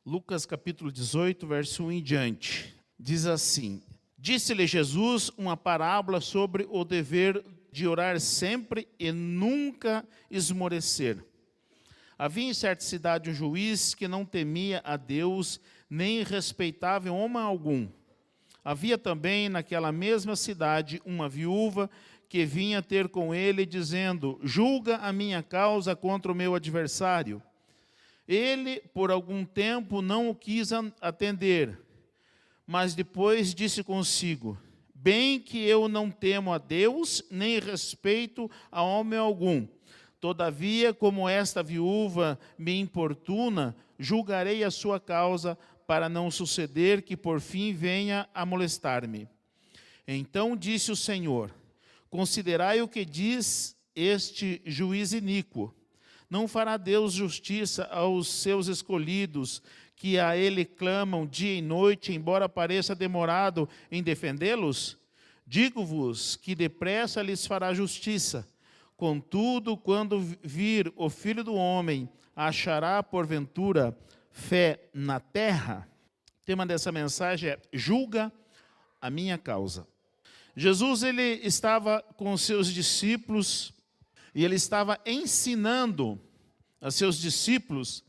Lucas capítulo 18, verso 1 em diante. Diz assim: Disse-lhe Jesus uma parábola sobre o dever de orar sempre e nunca esmorecer. Havia em certa cidade um juiz que não temia a Deus, nem respeitava homem algum. Havia também naquela mesma cidade uma viúva que vinha ter com ele, dizendo: Julga a minha causa contra o meu adversário. Ele, por algum tempo, não o quis atender, mas depois disse consigo: Bem que eu não temo a Deus, nem respeito a homem algum. Todavia, como esta viúva me importuna, julgarei a sua causa, para não suceder que por fim venha a molestar-me. Então disse o Senhor: Considerai o que diz este juiz iníquo. Não fará Deus justiça aos seus escolhidos, que a ele clamam dia e noite, embora pareça demorado em defendê-los? Digo-vos que depressa lhes fará justiça. Contudo, quando vir o Filho do Homem, achará porventura fé na terra? O tema dessa mensagem é: julga a minha causa. Jesus, ele estava com os seus discípulos e ele estava ensinando a seus discípulos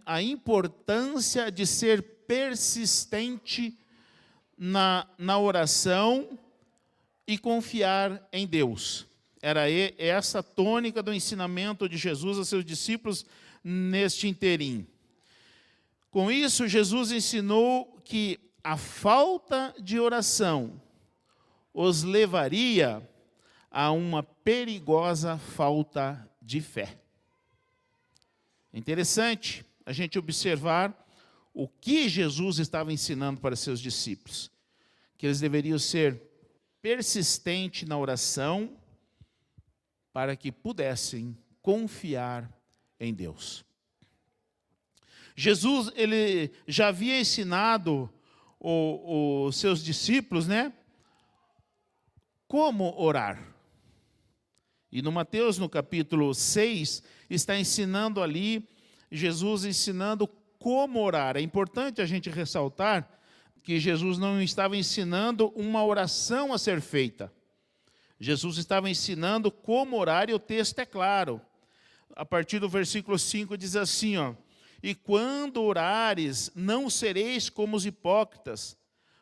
a importância de ser persistente na oração e confiar em Deus. Era essa a tônica do ensinamento de Jesus a seus discípulos neste inteirinho. Com isso, Jesus ensinou que a falta de oração os levaria a uma perigosa falta de fé. É interessante a gente observar o que Jesus estava ensinando para seus discípulos. Que eles deveriam ser persistentes na oração para que pudessem confiar em Deus. Jesus, ele já havia ensinado os seus discípulos, como orar. E no Mateus, no capítulo 6, está ensinando ali, Jesus ensinando como orar. É importante a gente ressaltar que Jesus não estava ensinando uma oração a ser feita. Jesus estava ensinando como orar e o texto é claro. A partir do versículo 5 diz assim, E quando orares, não sereis como os hipócritas,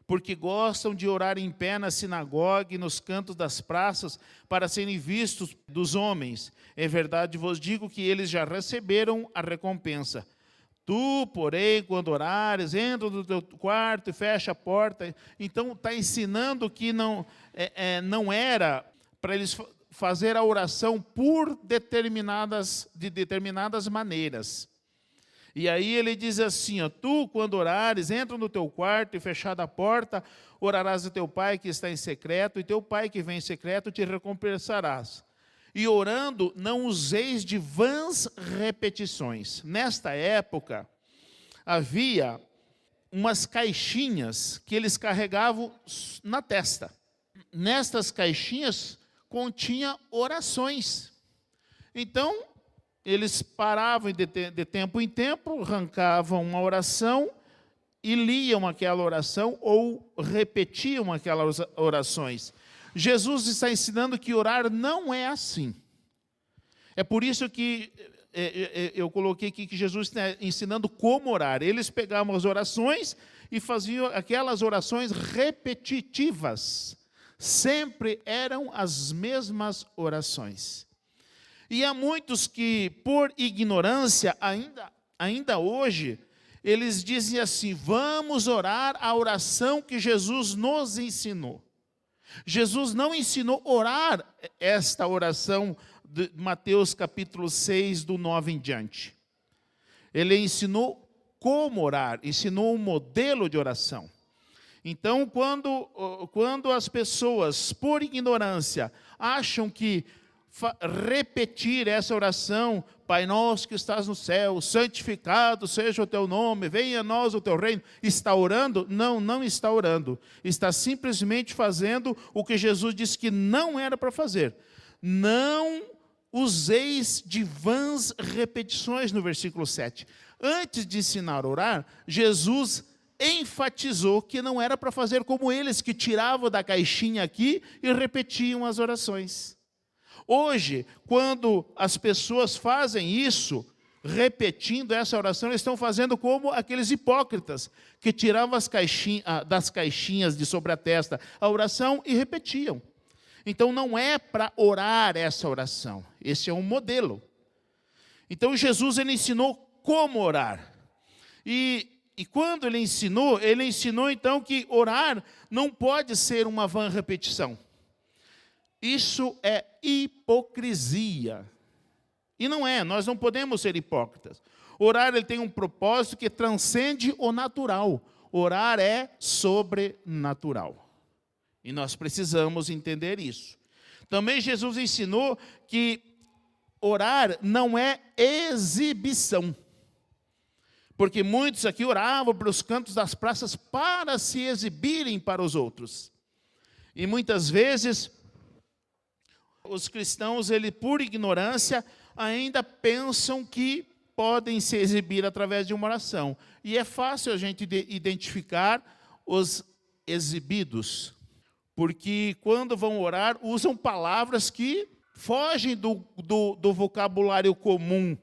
porque gostam de orar em pé na sinagoga e nos cantos das praças, para serem vistos dos homens. Em verdade vos digo que eles já receberam a recompensa. Tu, porém, quando orares, entra no teu quarto e fecha a porta. Então está ensinando que não era para eles fazer a oração por determinadas maneiras. E aí ele diz assim, tu, quando orares, entra no teu quarto e fechada a porta, orarás a teu pai que está em secreto, e teu pai que vem em secreto te recompensarás. E orando, não useis de vãs repetições. Nesta época, havia umas caixinhas que eles carregavam na testa. Nestas caixinhas continha orações. Então, eles paravam de tempo em tempo, arrancavam uma oração e liam aquela oração ou repetiam aquelas orações. Jesus está ensinando que orar não é assim. É por isso que eu coloquei aqui que Jesus está ensinando como orar. Eles pegavam as orações e faziam aquelas orações repetitivas. Sempre eram as mesmas orações. E há muitos que, por ignorância, ainda hoje, eles dizem assim, vamos orar a oração que Jesus nos ensinou. Jesus não ensinou orar esta oração de Mateus capítulo 6, do 9 em diante. Ele ensinou como orar, ensinou um modelo de oração. Então, quando as pessoas, por ignorância, acham que repetir essa oração, Pai nosso que estás no céu, santificado seja o teu nome, venha a nós o teu reino, está orando? Não está orando. Está simplesmente fazendo o que Jesus disse que não era para fazer. Não useis de vãs repetições no versículo 7. Antes de ensinar a orar, Jesus enfatizou que não era para fazer como eles, que tiravam da caixinha aqui e repetiam as orações. Hoje, quando as pessoas fazem isso, repetindo essa oração, eles estão fazendo como aqueles hipócritas, que tiravam das caixinhas de sobre a testa a oração e repetiam. Então não é para orar essa oração, esse é um modelo. Então Jesus ele ensinou como orar. E quando ele ensinou então que orar não pode ser uma vã repetição. Isso é hipocrisia. E não é, nós não podemos ser hipócritas. Orar ele tem um propósito que transcende o natural. Orar é sobrenatural. E nós precisamos entender isso. Também Jesus ensinou que orar não é exibição. Porque muitos aqui oravam pelos cantos das praças para se exibirem para os outros. E muitas vezes, os cristãos, por ignorância, ainda pensam que podem se exibir através de uma oração. E é fácil a gente identificar os exibidos. Porque quando vão orar, usam palavras que fogem do vocabulário comum.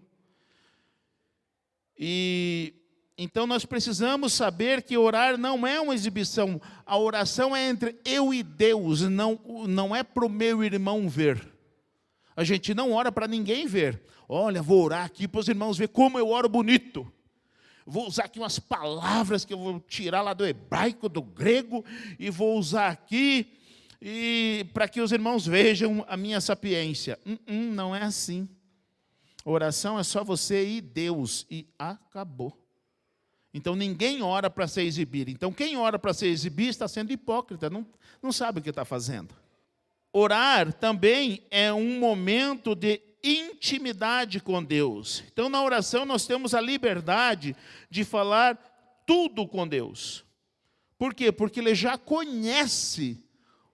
E então nós precisamos saber que orar não é uma exibição. A oração é entre eu e Deus, não é para o meu irmão ver. A gente não ora para ninguém ver. Olha, vou orar aqui para os irmãos ver como eu oro bonito. Vou usar aqui umas palavras que eu vou tirar lá do hebraico, do grego, e vou usar aqui para que os irmãos vejam a minha sapiência. Não é assim. Oração é só você e Deus, e acabou. Então ninguém ora para se exibir. Então quem ora para se exibir está sendo hipócrita, não sabe o que está fazendo. Orar também é um momento de intimidade com Deus. Então na oração nós temos a liberdade de falar tudo com Deus. Por quê? Porque Ele já conhece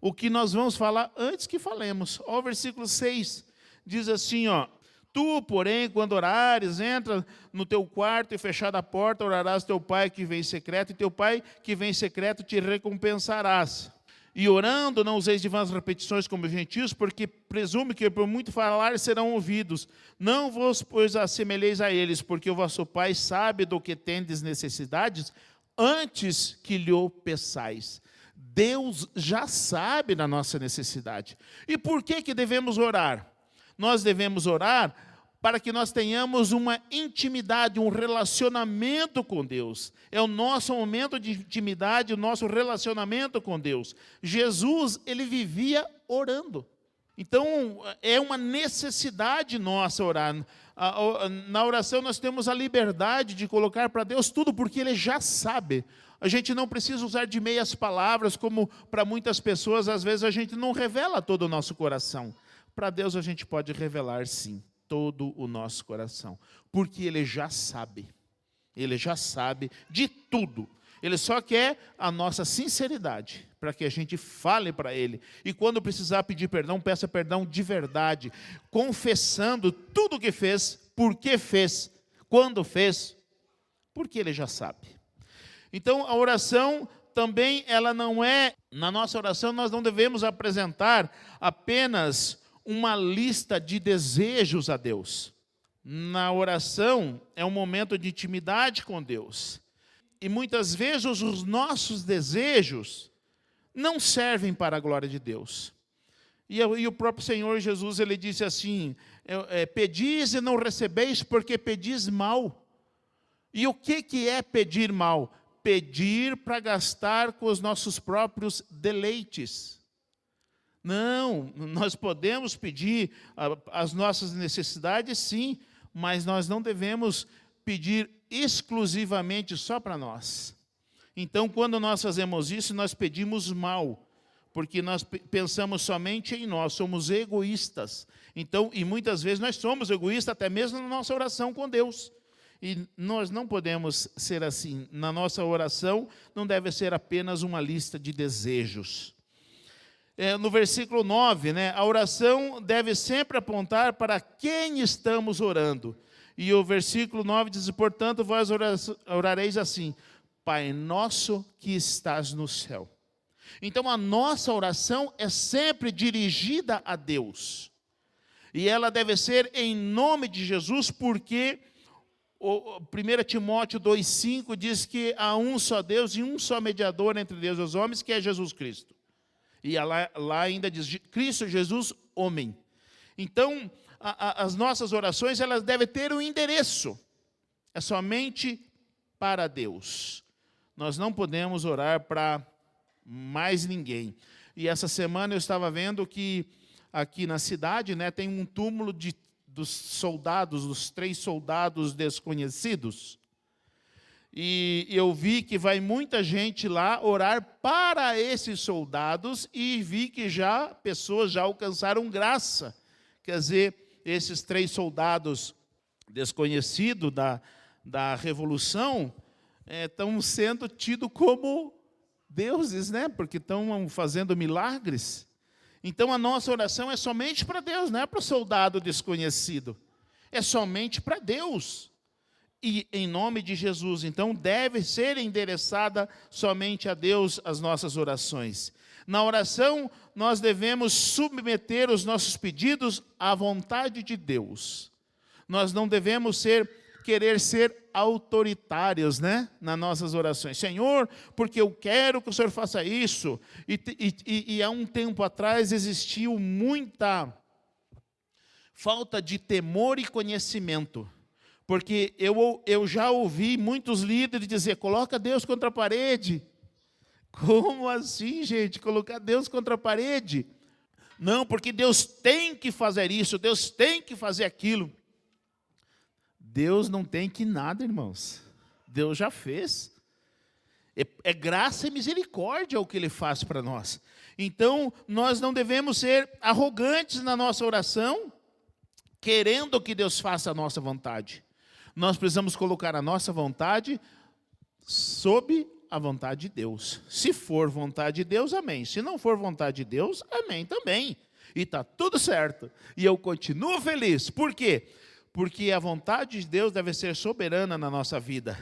o que nós vamos falar antes que falemos. Ó, o versículo 6 diz assim, ó: tu, porém, quando orares, entra no teu quarto e fechada a porta, orarás teu pai que vem em secreto, e teu pai que vem em secreto te recompensarás. E orando, não useis de vãs repetições como os gentios, porque presume que por muito falar serão ouvidos. Não vos, pois, assemelheis a eles, porque o vosso Pai sabe do que tendes necessidades, antes que lhe o peçais. Deus já sabe da nossa necessidade. E por que devemos orar? Nós devemos orar para que nós tenhamos uma intimidade, um relacionamento com Deus. É o nosso momento de intimidade, o nosso relacionamento com Deus. Jesus, ele vivia orando. Então, é uma necessidade nossa orar. Na oração nós temos a liberdade de colocar para Deus tudo, porque Ele já sabe. A gente não precisa usar de meias palavras, como para muitas pessoas, às vezes a gente não revela todo o nosso coração. Para Deus a gente pode revelar, sim, todo o nosso coração, porque Ele já sabe de tudo. Ele só quer a nossa sinceridade, para que a gente fale para Ele. E quando precisar pedir perdão, peça perdão de verdade, confessando tudo o que fez, por que fez, quando fez, porque Ele já sabe. Então a oração também, ela não é, na nossa oração nós não devemos apresentar apenas uma lista de desejos a Deus. Na oração é um momento de intimidade com Deus. E muitas vezes os nossos desejos não servem para a glória de Deus. E o próprio Senhor Jesus, ele disse assim, pedis e não recebeis porque pedis mal. E o que é pedir mal? Pedir para gastar com os nossos próprios deleites. Não, nós podemos pedir as nossas necessidades, sim, mas nós não devemos pedir exclusivamente só para nós. Então, quando nós fazemos isso, nós pedimos mal, porque nós pensamos somente em nós, somos egoístas. Então, e muitas vezes nós somos egoístas até mesmo na nossa oração com Deus. E nós não podemos ser assim. Na nossa oração não deve ser apenas uma lista de desejos. No versículo 9, a oração deve sempre apontar para quem estamos orando. E o versículo 9 diz: portanto, vós orareis assim: Pai nosso que estás no céu. Então a nossa oração é sempre dirigida a Deus. E ela deve ser em nome de Jesus, porque 1 Timóteo 2,5 diz que há um só Deus e um só mediador entre Deus e os homens, que é Jesus Cristo. E lá ainda diz, Cristo Jesus, homem. Então, as nossas orações, elas devem ter um endereço. É somente para Deus. Nós não podemos orar para mais ninguém. E essa semana eu estava vendo que aqui na cidade, né, tem um túmulo dos soldados, dos 3 soldados desconhecidos. E eu vi que vai muita gente lá orar para esses soldados e vi que pessoas já alcançaram graça. Quer dizer, esses 3 soldados desconhecidos da Revolução estão sendo tidos como deuses, né? Porque estão fazendo milagres. Então a nossa oração é somente para Deus, não é para o soldado desconhecido. É somente para Deus. E em nome de Jesus, então deve ser endereçada somente a Deus as nossas orações. Na oração, nós devemos submeter os nossos pedidos à vontade de Deus. Nós não devemos querer ser autoritários, né, nas nossas orações. Senhor, porque eu quero que o Senhor faça isso. E há um tempo atrás existiu muita falta de temor e conhecimento. Porque eu já ouvi muitos líderes dizer, coloca Deus contra a parede. Como assim, gente? Colocar Deus contra a parede? Não, porque Deus tem que fazer isso, Deus tem que fazer aquilo. Deus não tem que nada, irmãos. Deus já fez. É graça e misericórdia o que Ele faz para nós. Então, nós não devemos ser arrogantes na nossa oração, querendo que Deus faça a nossa vontade. Nós precisamos colocar a nossa vontade sob a vontade de Deus. Se for vontade de Deus, amém. Se não for vontade de Deus, amém também. E está tudo certo. E eu continuo feliz. Por quê? Porque a vontade de Deus deve ser soberana na nossa vida.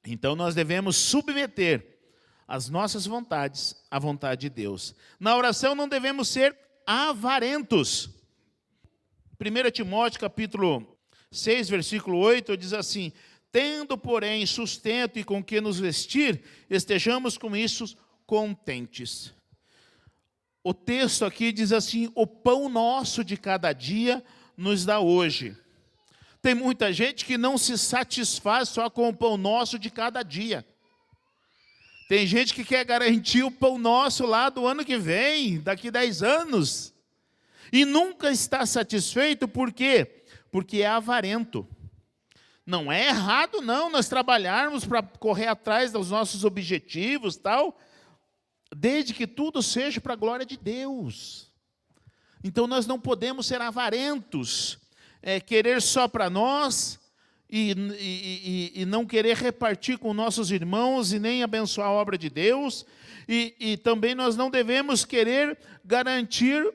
Então nós devemos submeter as nossas vontades à vontade de Deus. Na oração não devemos ser avarentos. 1 Timóteo capítulo 6, versículo 8, diz assim: tendo, porém, sustento e com que nos vestir, estejamos com isso contentes. O texto aqui diz assim: o pão nosso de cada dia nos dá hoje. Tem muita gente que não se satisfaz só com o pão nosso de cada dia. Tem gente que quer garantir o pão nosso lá do ano que vem, daqui 10 anos. E nunca está satisfeito, por quê? Porque é avarento. Não é errado, não, nós trabalharmos para correr atrás dos nossos objetivos, tal, desde que tudo seja para a glória de Deus. Então nós não podemos ser avarentos, querer só para nós e não querer repartir com nossos irmãos e nem abençoar a obra de Deus. E também nós não devemos querer garantir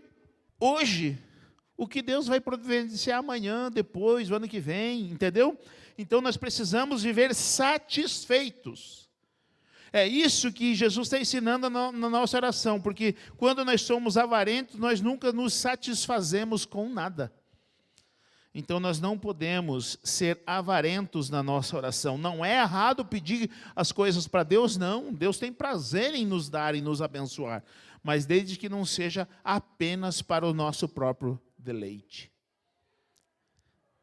hoje o que Deus vai providenciar amanhã, depois, o ano que vem, entendeu? Então nós precisamos viver satisfeitos. É isso que Jesus está ensinando na nossa oração, porque quando nós somos avarentos, nós nunca nos satisfazemos com nada. Então nós não podemos ser avarentos na nossa oração. Não é errado pedir as coisas para Deus, não. Deus tem prazer em nos dar e nos abençoar, mas desde que não seja apenas para o nosso próprio deleite.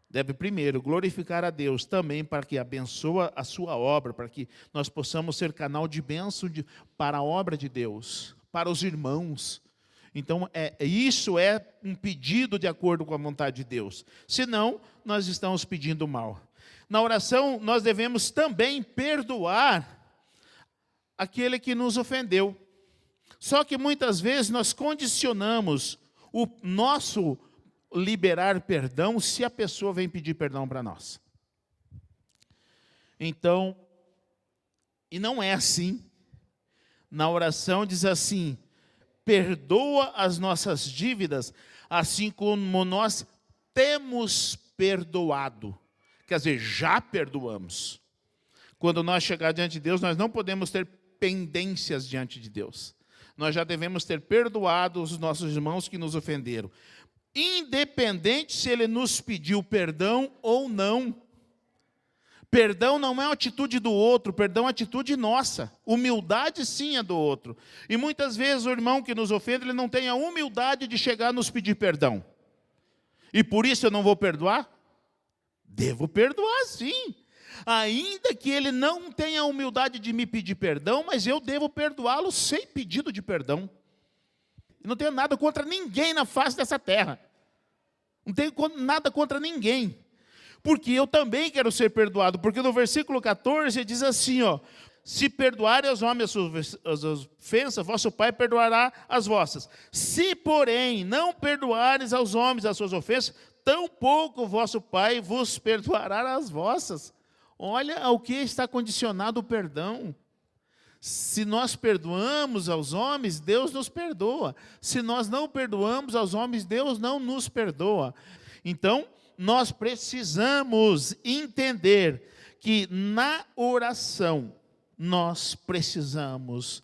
Deve primeiro glorificar a Deus também para que abençoe a sua obra, para que nós possamos ser canal de bênção para a obra de Deus, para os irmãos. Então, isso é um pedido de acordo com a vontade de Deus. Senão, nós estamos pedindo mal. Na oração, nós devemos também perdoar aquele que nos ofendeu. Só que muitas vezes nós condicionamos o nosso liberar perdão se a pessoa vem pedir perdão para nós. Então, e não é assim. Na oração diz assim: perdoa as nossas dívidas, assim como nós temos perdoado. Quer dizer, já perdoamos. Quando nós chegar diante de Deus, nós não podemos ter pendências diante de Deus. Nós já devemos ter perdoado os nossos irmãos que nos ofenderam. Independente se ele nos pediu perdão ou não. Perdão não é uma atitude do outro, perdão é uma atitude nossa. Humildade sim é do outro. E muitas vezes o irmão que nos ofende, ele não tem a humildade de chegar a nos pedir perdão. E por isso eu não vou perdoar? Devo perdoar sim. Ainda que ele não tenha a humildade de me pedir perdão, mas eu devo perdoá-lo sem pedido de perdão. Não tenho nada contra ninguém na face dessa terra. Não tenho nada contra ninguém. Porque eu também quero ser perdoado. Porque no versículo 14 diz assim, ó: se perdoarem aos homens as ofensas, vosso Pai perdoará as vossas. Se, porém, não perdoares aos homens as suas ofensas, tampouco vosso Pai vos perdoará as vossas. Olha ao que está condicionado o perdão. Se nós perdoamos aos homens, Deus nos perdoa. Se nós não perdoamos aos homens, Deus não nos perdoa. Então, nós precisamos entender que na oração, nós precisamos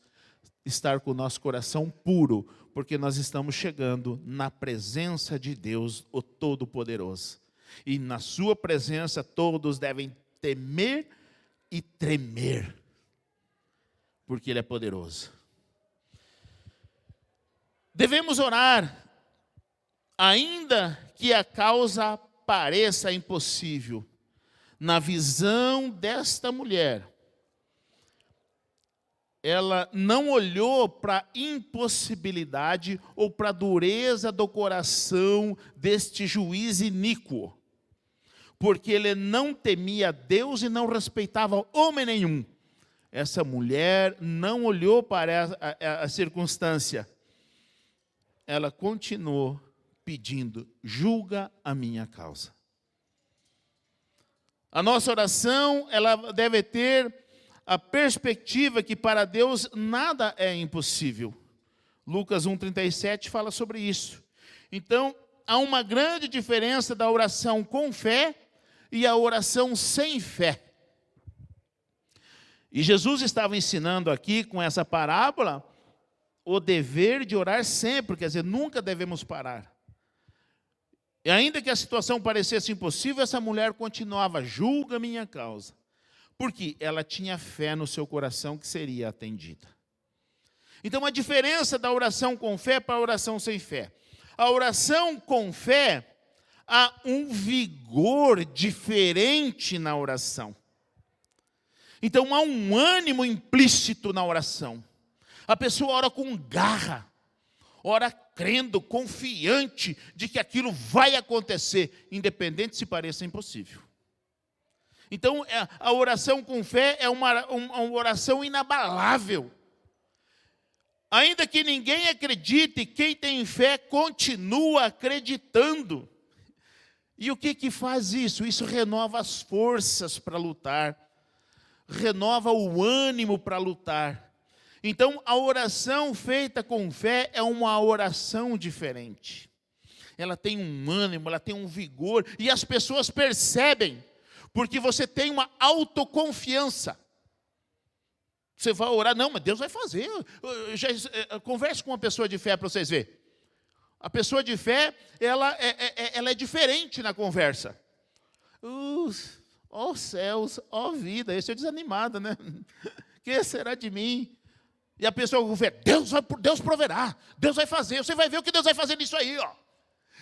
estar com o nosso coração puro, porque nós estamos chegando na presença de Deus, o Todo-Poderoso. E na sua presença todos devem temer e tremer, porque Ele é poderoso. Devemos orar, ainda que a causa pareça impossível. Na visão desta mulher, ela não olhou para a impossibilidade ou para a dureza do coração deste juiz iníquo, porque ele não temia Deus e não respeitava homem nenhum. Essa mulher não olhou para a circunstância. Ela continuou pedindo: julga a minha causa. A nossa oração, ela deve ter a perspectiva que para Deus nada é impossível. Lucas 1,37 fala sobre isso. Então, há uma grande diferença da oração com fé e a oração sem fé. E Jesus estava ensinando aqui com essa parábola o dever de orar sempre, quer dizer, nunca devemos parar. E ainda que a situação parecesse impossível, essa mulher continuava: julga a minha causa. Porque ela tinha fé no seu coração que seria atendida. Então, a diferença da oração com fé para a oração sem fé. A oração com fé, há um vigor diferente na oração. Então, há um ânimo implícito na oração. A pessoa ora com garra, ora crendo, confiante de que aquilo vai acontecer, independente se pareça impossível. Então, a oração com fé é uma oração inabalável. Ainda que ninguém acredite, quem tem fé continua acreditando. E o que faz isso? Isso renova as forças para lutar, renova o ânimo para lutar. Então, a oração feita com fé é uma oração diferente. Ela tem um ânimo, ela tem um vigor, e as pessoas percebem, porque você tem uma autoconfiança. Você vai orar, não, mas Deus vai fazer. Converse com uma pessoa de fé para vocês verem. A pessoa de fé, ela é diferente na conversa. Ó céus, ó vida, esse é desanimado, né? Que será de mim? E a pessoa com fé, Deus proverá, Deus vai fazer, você vai ver o que Deus vai fazer nisso aí, ó.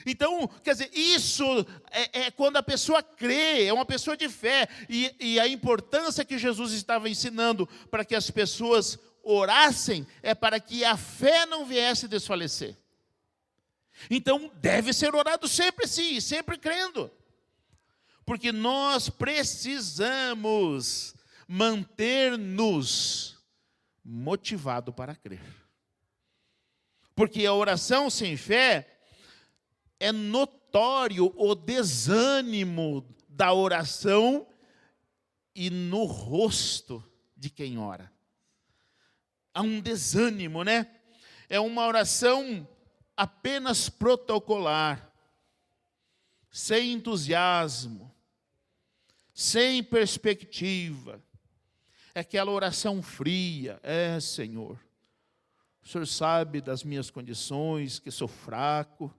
Então, quer dizer, isso é quando a pessoa crê, é uma pessoa de fé. E a importância que Jesus estava ensinando para que as pessoas orassem é para que a fé não viesse desfalecer. Então, deve ser orado sempre sim, sempre crendo. Porque nós precisamos manter-nos motivados para crer. Porque a oração sem fé é notório o desânimo da oração e no rosto de quem ora. Há um desânimo, né? É uma oração apenas protocolar, sem entusiasmo, sem perspectiva. É aquela oração fria. Senhor, o Senhor sabe das minhas condições, que sou fraco,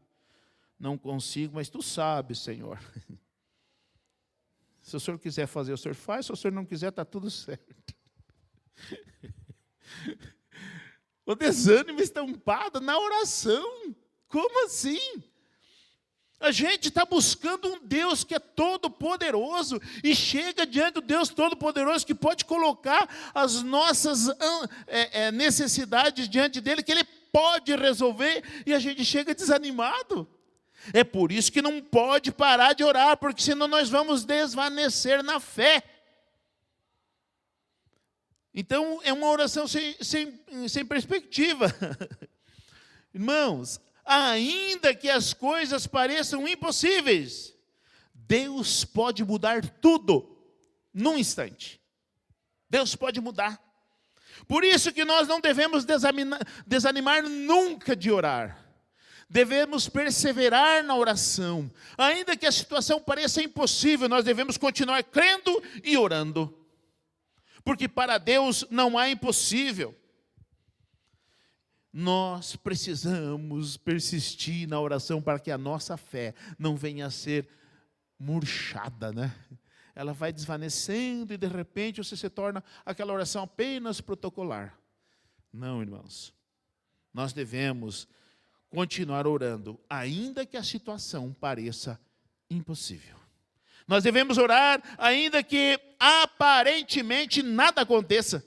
não consigo, mas Tu sabes, Senhor. Se o Senhor quiser fazer, o Senhor faz. Se o Senhor não quiser, está tudo certo. O desânimo estampado na oração. Como assim? A gente está buscando um Deus que é todo-poderoso e chega diante do Deus todo-poderoso que pode colocar as nossas necessidades diante dele, que ele pode resolver, e a gente chega desanimado. É por isso que não pode parar de orar, porque senão nós vamos desvanecer na fé. Então, é uma oração sem perspectiva. Irmãos, ainda que as coisas pareçam impossíveis, Deus pode mudar tudo num instante. Deus pode mudar. Por isso que nós não devemos desanimar nunca de orar. Devemos perseverar na oração. Ainda que a situação pareça impossível, nós devemos continuar crendo e orando. Porque para Deus não há impossível. Nós precisamos persistir na oração para que a nossa fé não venha a ser murchada, né? Ela vai desvanecendo e de repente você se torna aquela oração apenas protocolar. Não, irmãos. Nós devemos continuar orando, ainda que a situação pareça impossível. Nós devemos orar, ainda que aparentemente nada aconteça.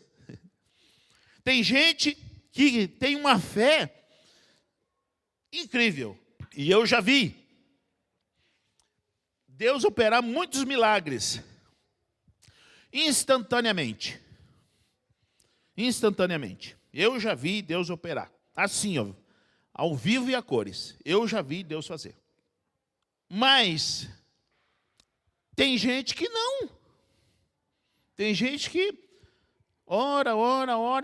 Tem gente que tem uma fé incrível, e eu já vi Deus operar muitos milagres, instantaneamente. Instantaneamente. Eu já vi Deus operar, assim, ó, ao vivo e a cores. Eu já vi Deus fazer. Mas tem gente que não. Tem gente que ora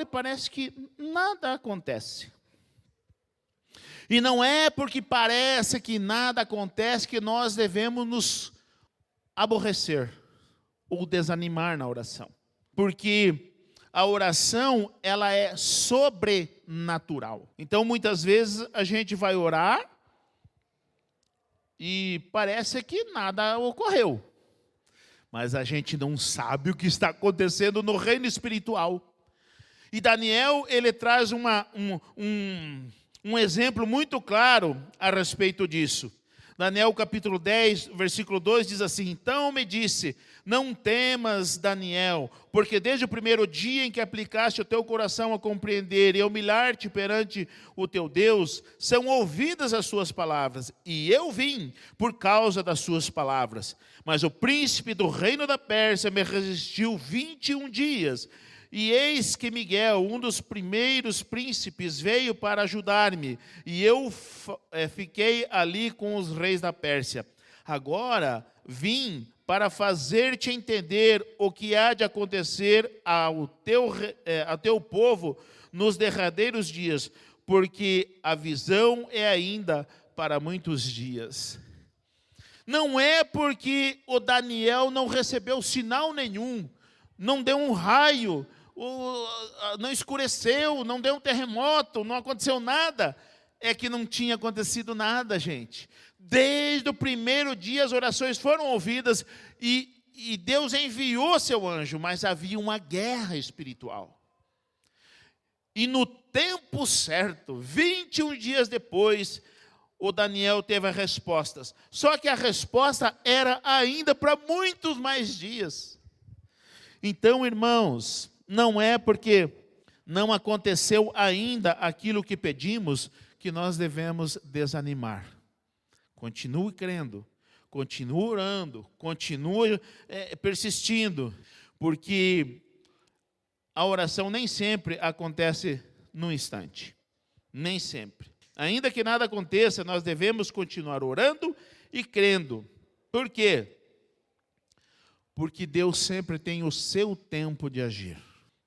e parece que nada acontece. E não é porque parece que nada acontece que nós devemos nos aborrecer ou desanimar na oração. Porque a oração, ela é sobrenatural. Então, muitas vezes, a gente vai orar e parece que nada ocorreu. Mas a gente não sabe o que está acontecendo no reino espiritual. E Daniel, ele traz um exemplo muito claro a respeito disso. Daniel capítulo 10, versículo 2 diz assim: então me disse, não temas, Daniel, porque desde o primeiro dia em que aplicaste o teu coração a compreender e a humilhar-te perante o teu Deus, são ouvidas as suas palavras, e eu vim por causa das suas palavras. Mas o príncipe do reino da Pérsia me resistiu 21 dias, e eis que Miguel, um dos primeiros príncipes, veio para ajudar-me, e eu fiquei ali com os reis da Pérsia. Agora vim para fazer-te entender o que há de acontecer ao teu povo nos derradeiros dias, porque a visão é ainda para muitos dias. Não é porque o Daniel não recebeu sinal nenhum, não deu um raio, não escureceu, não deu um terremoto, não aconteceu nada, é que não tinha acontecido nada, gente. Desde o primeiro dia as orações foram ouvidas e Deus enviou seu anjo, mas havia uma guerra espiritual. E no tempo certo, 21 dias depois, o Daniel teve as respostas. Só que a resposta era ainda para muitos mais dias. Então, irmãos, não é porque não aconteceu ainda aquilo que pedimos que nós devemos desanimar. Continue crendo, continue orando, continue persistindo, porque a oração nem sempre acontece num instante, nem sempre. Ainda que nada aconteça, nós devemos continuar orando e crendo. Por quê? Porque Deus sempre tem o seu tempo de agir.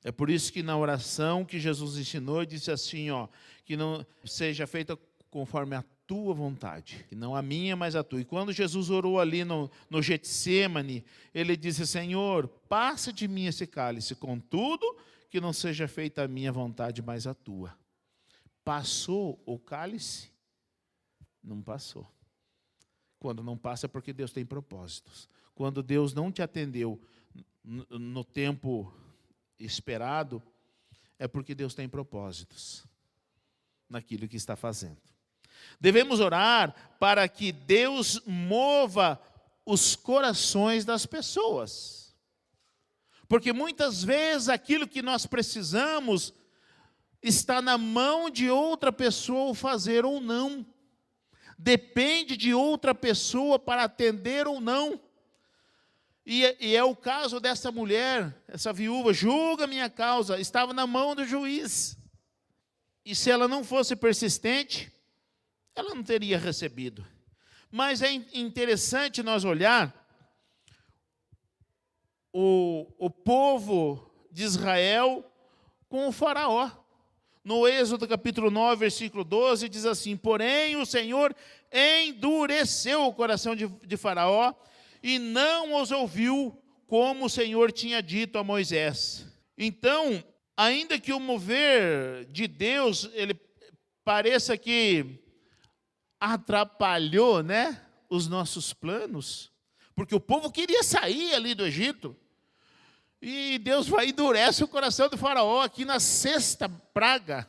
É por isso que na oração que Jesus ensinou, disse assim, ó, que não seja feita conforme a tua vontade, e não a minha, mas a tua. E quando Jesus orou ali no Getsêmani, ele disse: Senhor, passa de mim esse cálice, contudo, que não seja feita a minha vontade, mas a tua. Passou o cálice? Não passou. Quando não passa é porque Deus tem propósitos. Quando Deus não te atendeu no tempo esperado, é porque Deus tem propósitos naquilo que está fazendo. Devemos orar para que Deus mova os corações das pessoas. Porque muitas vezes aquilo que nós precisamos está na mão de outra pessoa fazer ou não. Depende de outra pessoa para atender ou não. E é o caso dessa mulher, essa viúva: julga minha causa, estava na mão do juiz. E se ela não fosse persistente, ela não teria recebido. Mas é interessante nós olhar o povo de Israel com o faraó. No Êxodo capítulo 9, versículo 12, diz assim: porém o Senhor endureceu o coração de Faraó e não os ouviu, como o Senhor tinha dito a Moisés. Então, ainda que o mover de Deus, ele pareça que atrapalhou, né, os nossos planos, porque o povo queria sair ali do Egito, e Deus vai e endurece o coração do faraó aqui na sexta praga.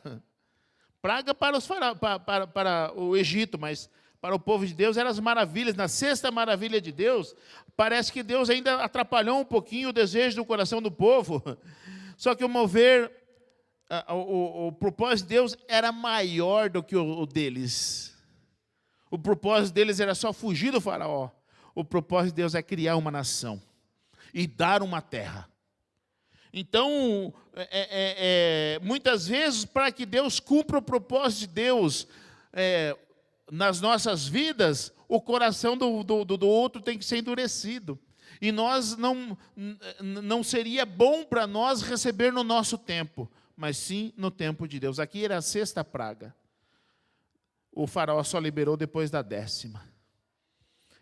Praga para o Egito, mas para o povo de Deus eram as maravilhas. Na sexta maravilha de Deus, parece que Deus ainda atrapalhou um pouquinho o desejo do coração do povo. Só que o mover, o propósito de Deus era maior do que o deles. O propósito deles era só fugir do faraó. O propósito de Deus é criar uma nação e dar uma terra. Então, muitas vezes, para que Deus cumpra o propósito de Deus nas nossas vidas, o coração do outro tem que ser endurecido. E nós não seria bom para nós receber no nosso tempo, mas sim no tempo de Deus. Aqui era a sexta praga. O faraó só liberou depois da 10ª.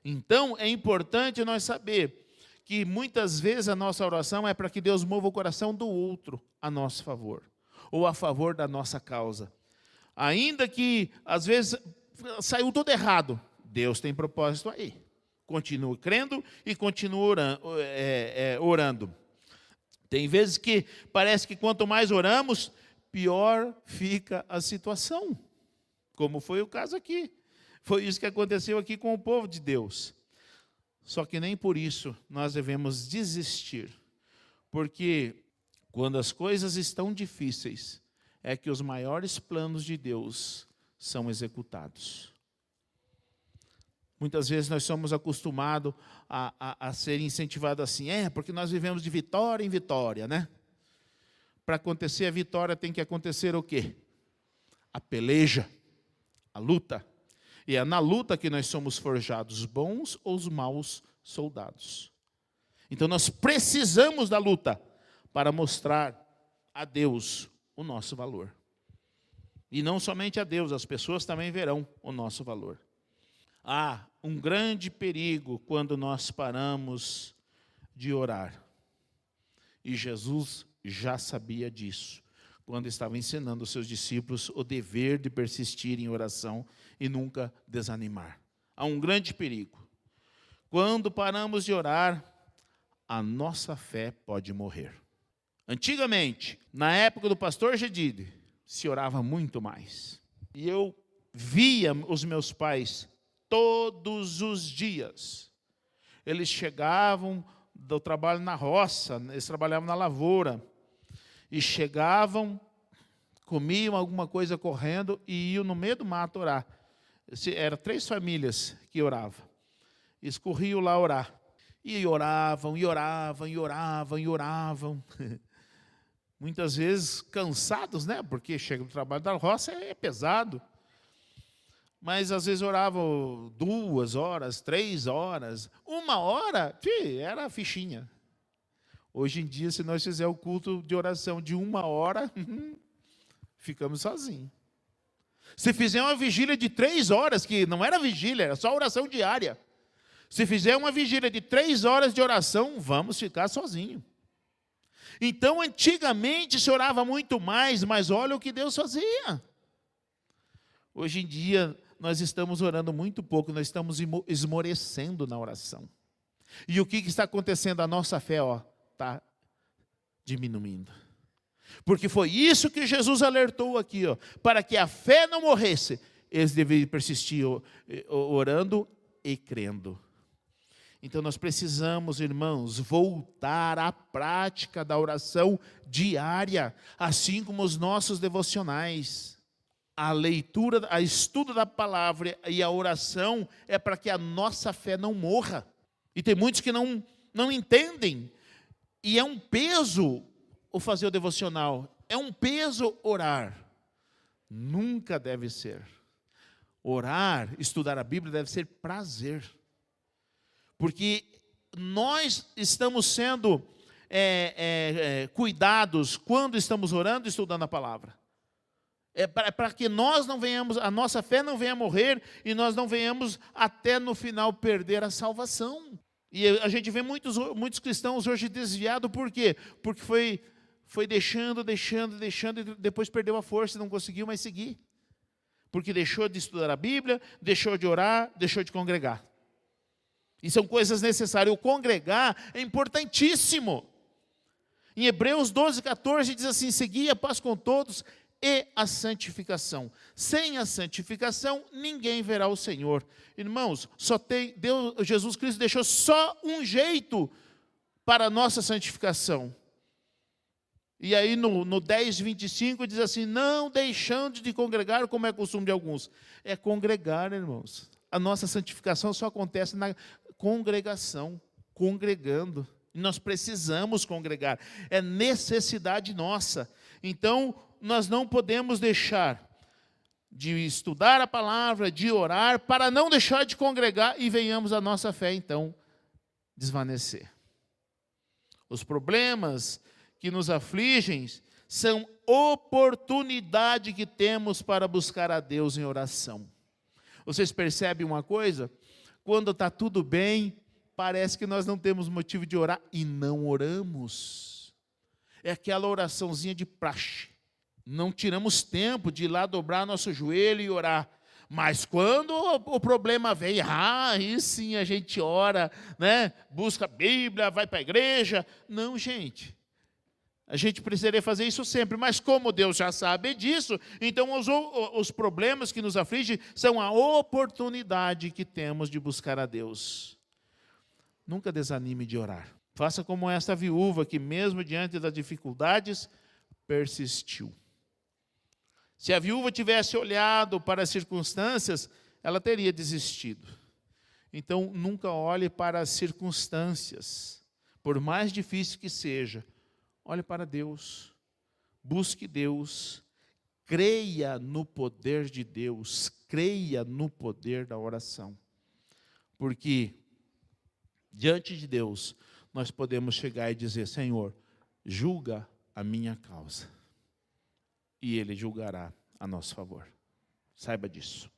Então, é importante nós saber que muitas vezes a nossa oração é para que Deus mova o coração do outro a nosso favor, ou a favor da nossa causa. Ainda que, às vezes, saiu tudo errado, Deus tem propósito aí. Continua crendo e continua orando. Tem vezes que parece que quanto mais oramos, pior fica a situação. Como foi o caso aqui. Foi isso que aconteceu aqui com o povo de Deus. Só que nem por isso nós devemos desistir. Porque quando as coisas estão difíceis, é que os maiores planos de Deus são executados. Muitas vezes nós somos acostumados a ser incentivados assim, porque nós vivemos de vitória em vitória, né? Para acontecer a vitória tem que acontecer o quê? A peleja, a luta. E é na luta que nós somos forjados, bons ou os maus soldados. Então nós precisamos da luta para mostrar a Deus o nosso valor. E não somente a Deus, as pessoas também verão o nosso valor. Há um grande perigo quando nós paramos de orar. E Jesus já sabia disso, quando estava ensinando os seus discípulos o dever de persistir em oração e nunca desanimar. Há um grande perigo. Quando paramos de orar, a nossa fé pode morrer. Antigamente, na época do pastor Gedide, se orava muito mais. E eu via os meus pais todos os dias. Eles chegavam do trabalho na roça, eles trabalhavam na lavoura, e chegavam, comiam alguma coisa correndo e iam no meio do mato orar. Eram 3 famílias que oravam. Eles corriam lá orar. E oravam, e oravam, e oravam, e oravam. Muitas vezes cansados, né? Porque chega do trabalho da roça, é pesado. Mas às vezes oravam 2 horas, 3 horas, 1 hora, era a fichinha. Hoje em dia, se nós fizermos o culto de oração de 1 hora, ficamos sozinhos. Se fizer uma vigília de 3 horas, que não era vigília, era só oração diária. Se fizer uma vigília de 3 horas de oração, vamos ficar sozinhos. Então, antigamente se orava muito mais, mas olha o que Deus fazia. Hoje em dia, nós estamos orando muito pouco, nós estamos esmorecendo na oração. E o que está acontecendo? A nossa fé está diminuindo. Porque foi isso que Jesus alertou aqui, para que a fé não morresse, eles deveriam persistir orando e crendo. Então nós precisamos, irmãos, voltar à prática da oração diária, assim como os nossos devocionais. A leitura, a estudo da palavra e a oração é para que a nossa fé não morra. E tem muitos que não entendem. E é um peso o fazer o devocional. É um peso orar. Nunca deve ser. Orar, estudar a Bíblia deve ser prazer. Porque nós estamos sendo cuidados quando estamos orando e estudando a palavra. É para que nós não venhamos, a nossa fé não venha morrer e nós não venhamos até no final perder a salvação. E a gente vê muitos cristãos hoje desviados, por quê? Porque foi deixando, e depois perdeu a força e não conseguiu mais seguir. Porque deixou de estudar a Bíblia, deixou de orar, deixou de congregar. E são coisas necessárias. O congregar é importantíssimo. Em Hebreus 12:14 diz assim: segui a paz com todos e a santificação. Sem a santificação, ninguém verá o Senhor. Irmãos, Jesus Cristo deixou só um jeito para a nossa santificação. E aí no 10:25 diz assim: não deixando de congregar como é costume de alguns. É congregar, irmãos. A nossa santificação só acontece na congregação, congregando. E nós precisamos congregar. É necessidade nossa. Então, nós não podemos deixar de estudar a palavra, de orar, para não deixar de congregar e venhamos a nossa fé, então, desvanecer. Os problemas que nos afligem são oportunidade que temos para buscar a Deus em oração. Vocês percebem uma coisa? Quando está tudo bem, parece que nós não temos motivo de orar e não oramos. É aquela oraçãozinha de praxe. Não tiramos tempo de ir lá dobrar nosso joelho e orar. Mas quando o problema vem, aí sim a gente ora, né? Busca a Bíblia, vai para a igreja. Não, gente. A gente precisaria fazer isso sempre, mas como Deus já sabe disso, então os problemas que nos afligem são a oportunidade que temos de buscar a Deus. Nunca desanime de orar. Faça como esta viúva que mesmo diante das dificuldades, persistiu. Se a viúva tivesse olhado para as circunstâncias, ela teria desistido. Então, nunca olhe para as circunstâncias, por mais difícil que seja. Olhe para Deus, busque Deus, creia no poder de Deus, creia no poder da oração. Porque diante de Deus, nós podemos chegar e dizer: Senhor, julga a minha causa. E Ele julgará a nosso favor. Saiba disso.